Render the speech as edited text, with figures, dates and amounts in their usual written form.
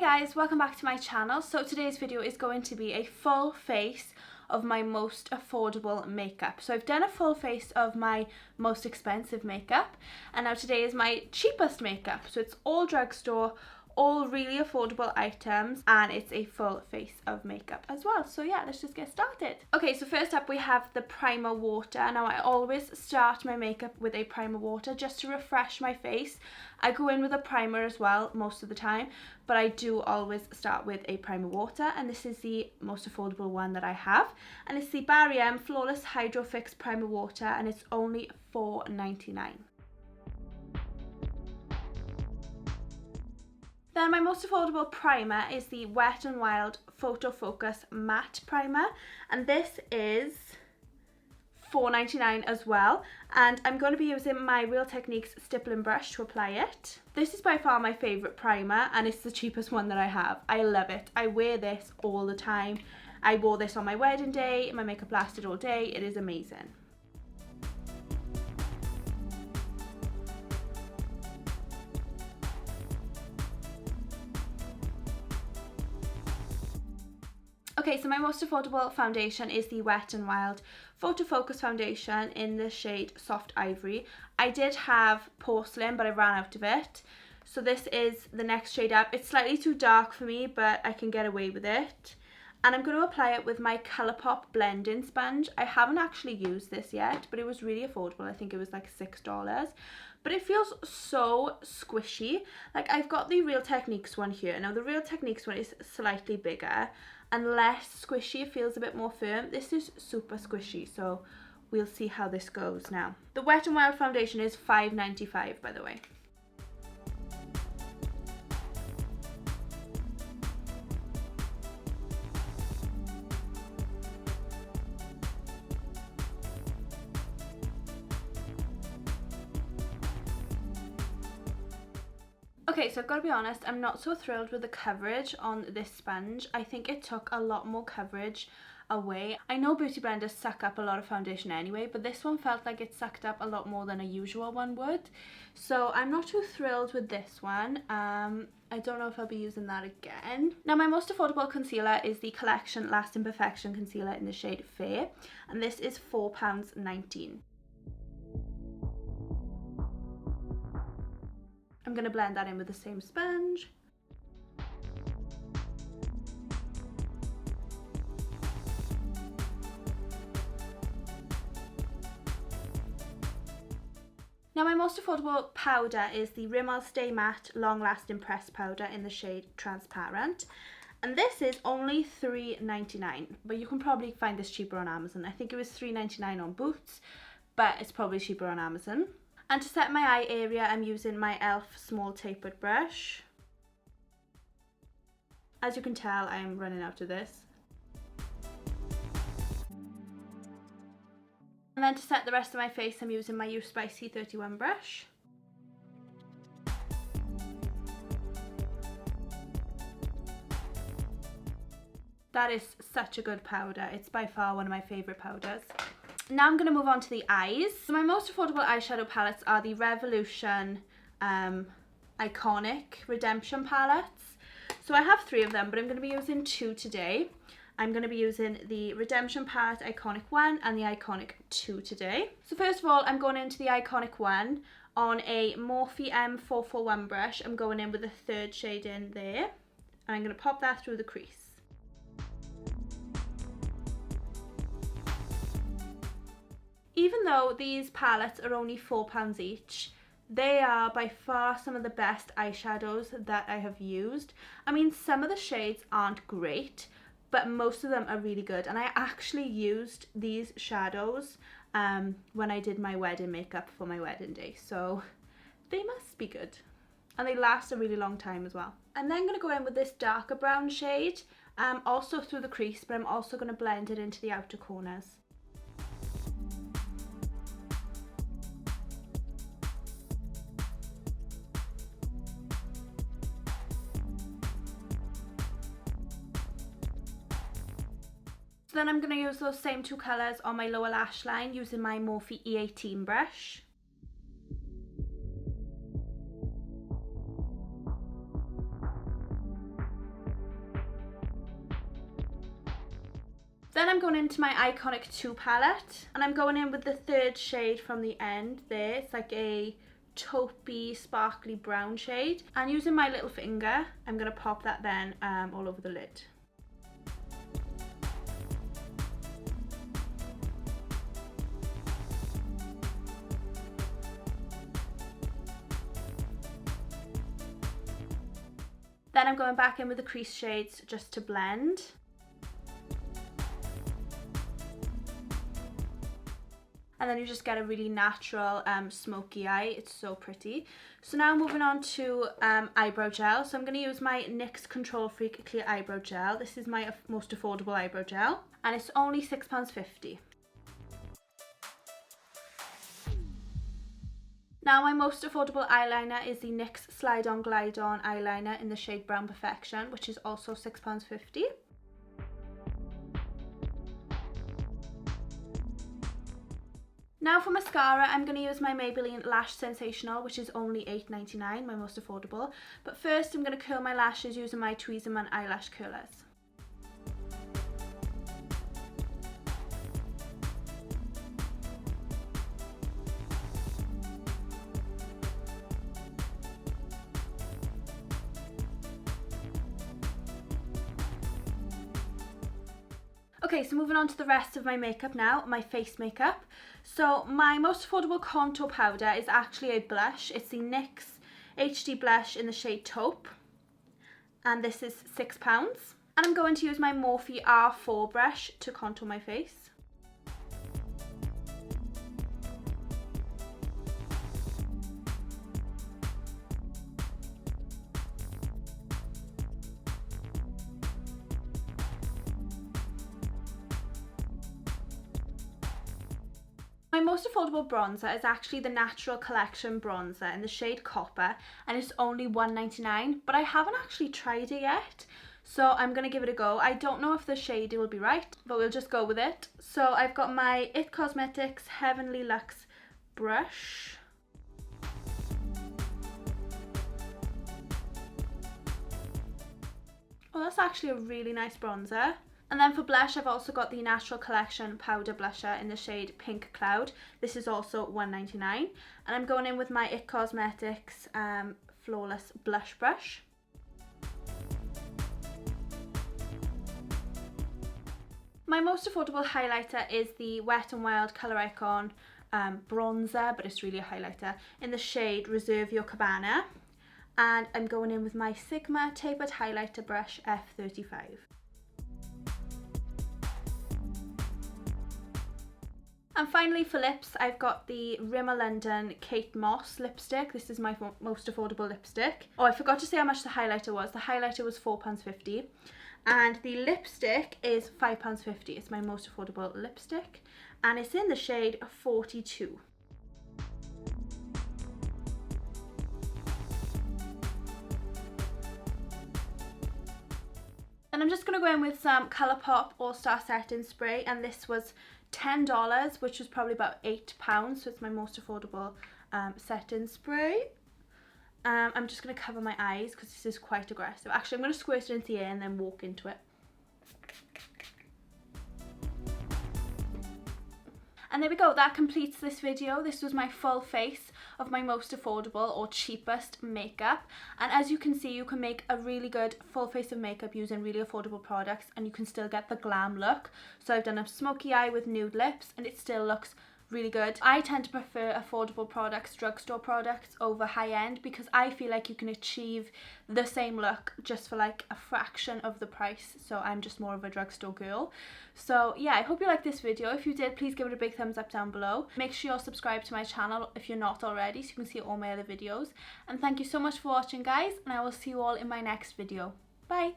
Hey guys, welcome back to my channel. So today's video is going to be a full face of my most affordable makeup. So I've done a full face of my most expensive makeup, and now today is my cheapest makeup. So it's all drugstore, all really affordable items, and it's a full face of makeup as well. So yeah, let's just get started. Okay, so first up we have the primer water. Now I always start my makeup with a primer water just to refresh my face. I go in with a primer as well most of the time, but I do always start with a primer water, and this is the most affordable one that I have, and it's the Barry M Flawless Hydro Fix Primer Water, and it's only $4.99. Then my most affordable primer is the Wet n Wild Photo Focus Matte Primer, and this is $4.99 as well, and I'm going to be using my Real Techniques stippling brush to apply it. This is by far my favourite primer, and it's the cheapest one that I have. I love it. I wear this all the time. I wore this on my wedding day. My makeup lasted all day. It is amazing. Okay, so my most affordable foundation is the Wet n Wild Photo Focus Foundation in the shade Soft Ivory. I did have Porcelain, but I ran out of it. So this is the next shade up. It's slightly too dark for me, but I can get away with it. And I'm going to apply it with my Colourpop blending sponge. I haven't actually used this yet, but it was really affordable. I think it was like $6. But it feels so squishy. Like, I've got the Real Techniques one here. Now the Real Techniques one is slightly bigger and less squishy. It feels a bit more firm. This is super squishy, so we'll see how this goes now. The Wet n Wild foundation is $5.95, by the way. Okay, so I've got to be honest, I'm not so thrilled with the coverage on this sponge. I think it took a lot more coverage away. I know beauty blenders suck up a lot of foundation anyway, but this one felt like it sucked up a lot more than a usual one would. So I'm not too thrilled with this one. I don't know if I'll be using that again. Now my most affordable concealer is the Collection Lasting Perfection Concealer in the shade Fair, and this is £4.19. I'm going to blend that in with the same sponge. Now my most affordable powder is the Rimmel Stay Matte Long Lasting Pressed Powder in the shade Transparent. And this is only $3.99, but you can probably find this cheaper on Amazon. I think it was $3.99 on Boots, but it's probably cheaper on Amazon. And to set my eye area, I'm using my e.l.f. small tapered brush. As you can tell, I'm running out of this. And then to set the rest of my face, I'm using my You Spicy 31 brush. That is such a good powder. It's by far one of my favourite powders. Now I'm going to move on to the eyes. So my most affordable eyeshadow palettes are the Revolution Iconic Redemption palettes. So I have 3 of them, but I'm going to be using 2 today. I'm going to be using the Redemption palette Iconic 1 and the Iconic 2 today. So first of all, I'm going into the Iconic 1 on a Morphe M441 brush. I'm going in with the 3rd shade in there, and I'm going to pop that through the crease. Even though these palettes are only £4 each, they are by far some of the best eyeshadows that I have used. I mean, some of the shades aren't great, but most of them are really good. And I actually used these shadows when I did my wedding makeup for my wedding day. So they must be good. And they last a really long time as well. I'm then going to go in with this darker brown shade, also through the crease, but I'm also going to blend it into the outer corners. So then I'm going to use those same 2 colours on my lower lash line using my Morphe E18 brush. Then I'm going into my Iconic 2 palette, and I'm going in with the third shade from the end there. It's like a taupey, sparkly brown shade. And using my little finger, I'm going to pop that then all over the lid. Then I'm going back in with the crease shades just to blend. And then you just get a really natural smoky eye. It's so pretty. So now moving on to eyebrow gel. So I'm going to use my NYX Control Freak Clear Eyebrow Gel. This is my most affordable eyebrow gel, and it's only £6.50. Now my most affordable eyeliner is the NYX Slide On Glide On eyeliner in the shade Brown Perfection, which is also £6.50. Now for mascara, I'm going to use my Maybelline Lash Sensational, which is only £8.99, my most affordable. But first I'm going to curl my lashes using my Tweezerman eyelash curlers. Okay, so moving on to the rest of my makeup now, my face makeup. So my most affordable contour powder is actually a blush. It's the NYX HD Blush in the shade Taupe, and this is £6. And I'm going to use my Morphe R4 brush to contour my face. My most affordable bronzer is actually the Natural Collection bronzer in the shade Copper, and it's only £1.99, but I haven't actually tried it yet, so I'm going to give it a go. I don't know if the shade will be right, but we'll just go with it. So I've got my IT Cosmetics Heavenly Luxe brush. Oh, that's actually a really nice bronzer. And then for blush, I've also got the Natural Collection powder blusher in the shade Pink Cloud. This is also £1.99. And I'm going in with my IT Cosmetics Flawless Blush Brush. My most affordable highlighter is the Wet n Wild Colour Icon bronzer, but it's really a highlighter, in the shade Reserve Your Cabana. And I'm going in with my Sigma Tapered Highlighter Brush F35. And finally for lips, I've got the Rimmel London Kate Moss lipstick. This is my most affordable lipstick. Oh, I forgot to say how much the highlighter was. The highlighter was £4.50 and the lipstick is £5.50. It's my most affordable lipstick and it's in the shade 42. And I'm just going to go in with some Colourpop All Star Setting Spray, and this was $10, which was probably about £8, so it's my most affordable setting spray. I'm just going to cover my eyes because this is quite aggressive. Actually, I'm going to squirt it into the air and then walk into it. And there we go, that completes this video. This was my full face of my most affordable or cheapest makeup. And as you can see, you can make a really good full face of makeup using really affordable products and you can still get the glam look. So I've done a smoky eye with nude lips and it still looks really good. I tend to prefer affordable products, drugstore products, over high-end because I feel like you can achieve the same look just for like a fraction of the price. So I'm just more of a drugstore girl. So yeah, I hope you liked this video. If you did, please give it a big thumbs up down below. Make sure you're subscribed to my channel if you're not already so you can see all my other videos. And thank you so much for watching, guys, and I will see you all in my next video. Bye!